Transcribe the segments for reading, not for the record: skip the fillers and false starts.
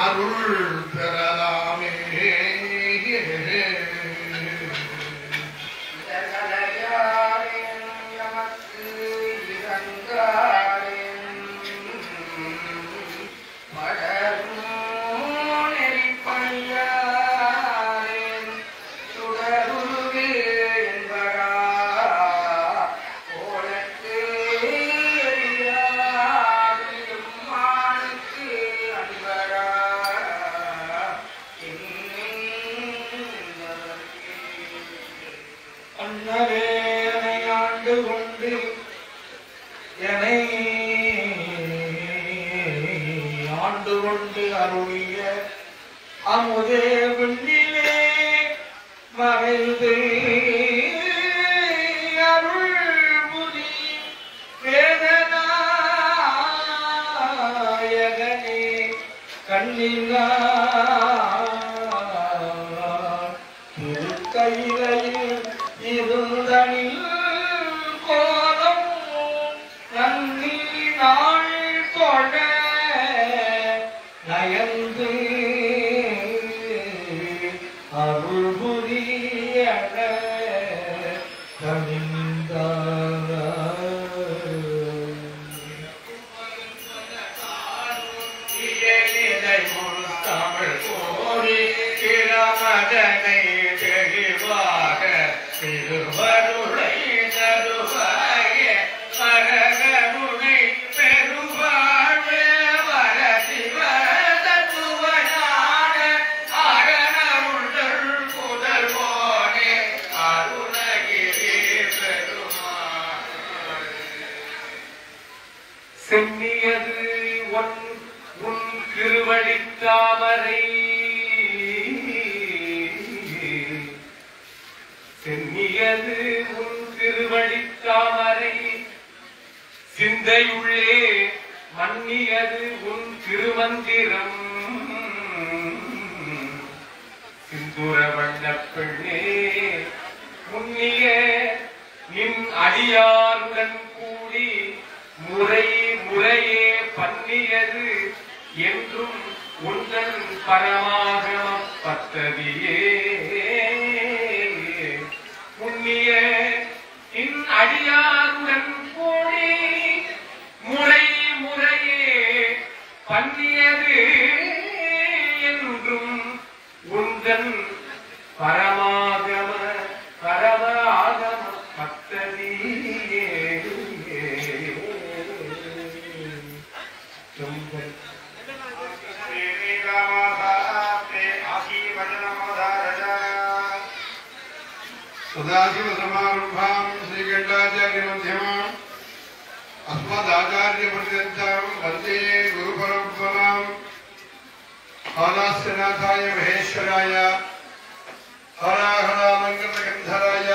அருள் பெறலாமே அருளிய அமுதே விண்ணிலே மறைந்து அருள்புரி வேதநாயகனே கண்ணினார் திருக்கையிலையில் இருந்தனில் கோலம் நன்னி நாள் தொழ நயந்து அருள்புரிய கனிந்தார் தமிழ் கோரி கிரமதனை தெளிவாக திருவருளை தருவாய மரகருணை பெருவாழ்வே வர சிவ தத்துவனான அரணருள் புதல்வோனே அருணகிரி பெருமாள் சென்னியது உன் திருவடித்தாமரை சென்னியது உன் திருவடித்தாமரை சிந்தையுள்ளே மன்னியது உன் திருமந்திரம் சிந்துர வண்ணப் பெண்ணே முன்னிய நின் அடியாருடன் கூடி முறை முறையே பண்ணியது என்றும் உந்தன் பரமாகம பத்ததியே முன்னிய இன் அடியாருடன் கூடி முறை முறையே பண்ணியது என்றும் உந்தன் பரமாகம பத்ததியே सदाशिव समारंभां श्रीकंठाचार्य मध्यमाम् अस्मदाचार्य पर्यन्तां वन्दे गुरुपरम्पराम् आदास्यनाथाय महेश्वराय हराहरामङ्गलगन्धराय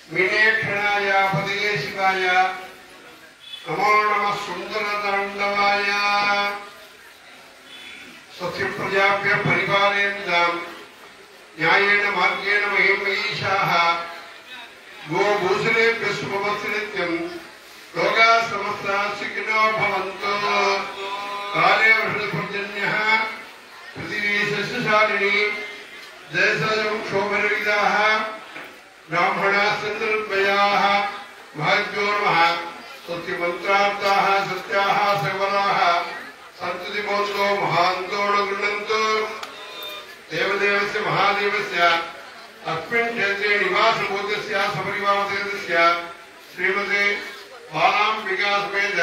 मीनेक्षणाय पदयेशिकाय नमो नमः सुन्दरताण्डवाय सत्यप्रजाभ्य परिपालयन्ताम् न्यायेन मार्गेण महिमयीशाः गोभूषणेभ्यः शुभमस्तु नित्यम् लोकाः समस्ताः सुखिनो भवन्तु काले वर्षपर्जन्यः पृथिवी सस्यशालिनी जयसजं क्षोभरहिताः ब्राह्मणाः सन्तर्पयाः महद्यो नमः सत्यमन्त्रार्थाः सत्याः सकलाः सन्ततिमोदो महान्तो न गृह्णन्तु देवदेवस्य महादेवस्य अस्मिन् क्षेत्रे निवासभूतस्य सपरिवारस्य श्रीमते बालाम्बिका समेत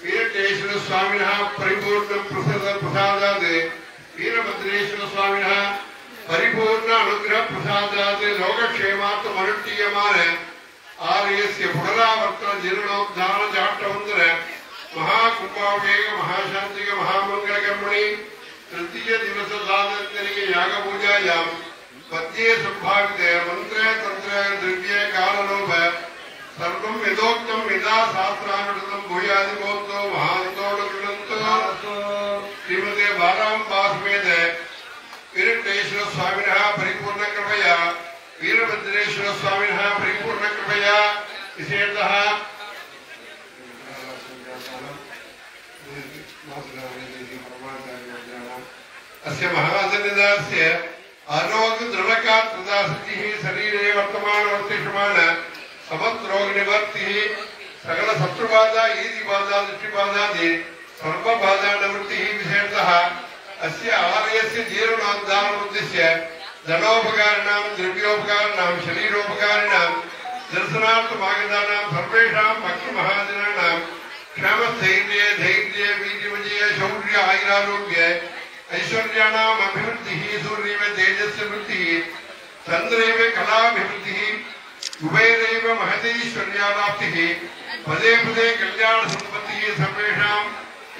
वीरटेश्वर स्वामिनः परिपूर्ण प्रसादात् वीरभद्रेश्वर स्वामिनः परिपूर्ण अनुग्रह प्रसादात् लोकक्षेमार्थम् अनुष्ठीयमाने आर्यस्य पुनरावर्तन जीर्णोद्धार जाट्टवन्तर महाकुम्भाभिषेक महाशान्तिक महामङ्गलकर्मणि तृतीय दिवस साधनतनिक याग पूजायां पद्ये संभावित मंत्र तंत्र द्रव्य काललोभ सर्वं यथोक्तं यदा शास्त्रानुष्ठितं भूयादिभूतो महान्तो गृह्णन्तु श्रीमते बालाम्बासमेत वीरभद्रेश्वर स्वामिनः परिपूर्ण कृपया वीरभद्रेश्वर स्वामिनः परिपूर्ण कृपया विशेषतः अस्य महासन्निधास्य आरोग्य दृढ़कात्रदासतिः शरीरे वर्तमान समस्त रोग निवर्तिः सकल शत्रुबाधा ईदि बाधा दृष्टिबाधादि सर्व बाधा निवृत्तिः विशेषतः अस्य आलयस्य जीर्णोद्धारणमुद्दिश्य धनोपकारिणां द्रव्योपकारिणां शरीरोपकारिणां दर्शनार्थमागतानां सर्वेषां भक्तमहाजनानां क्षमस्थैर्ये धैर्ये वीर्यविजय शौर्य आयुरारोग्य ऐश्वर्याणाम् अभिवृद्धिः सूर्येव तेजस्य वृद्धिः चन्द्रेव कलाभिवृद्धिः कुबेरैव महदैश्वर्याप्तिः पदे पदे कल्याणसम्पत्तिः सर्वेषां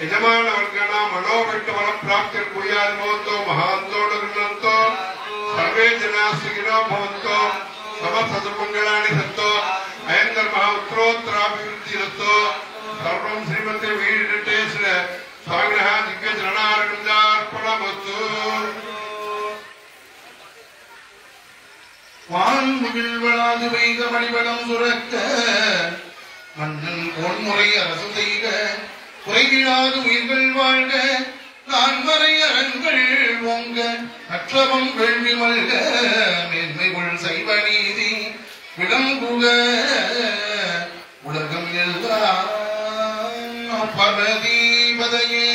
यजमानवर्गाणां मनोविट्टफलप्राप्तिर्भूयाद्भवन्तो महान्तो न गृह्णन्तो सर्वे जनाः सुखिनो भवन्तो समस्तसुमङ्गलानि सन्तो अयं धर्मः उत्तरोत्तराभिवृद्धिरस्तो सर्वं श्रीमते वीरटेश्वर स्वामिनः दिव्यचरणारविन्दार्पणमस्तु வான்முகில் வளாது வைக மணிவனம் சுரக்க மன்னன் பொன்முறை அரசு செய்க குறைவிடாது உயிர்கள் வாழ்க நான்மறை அரண்கள் ஓங்க அற்றவம் வேள்வி மல்க மேன்மைகள் சைவ நீதி விளங்குக உலகம் எல்லாம் பரதீபதையே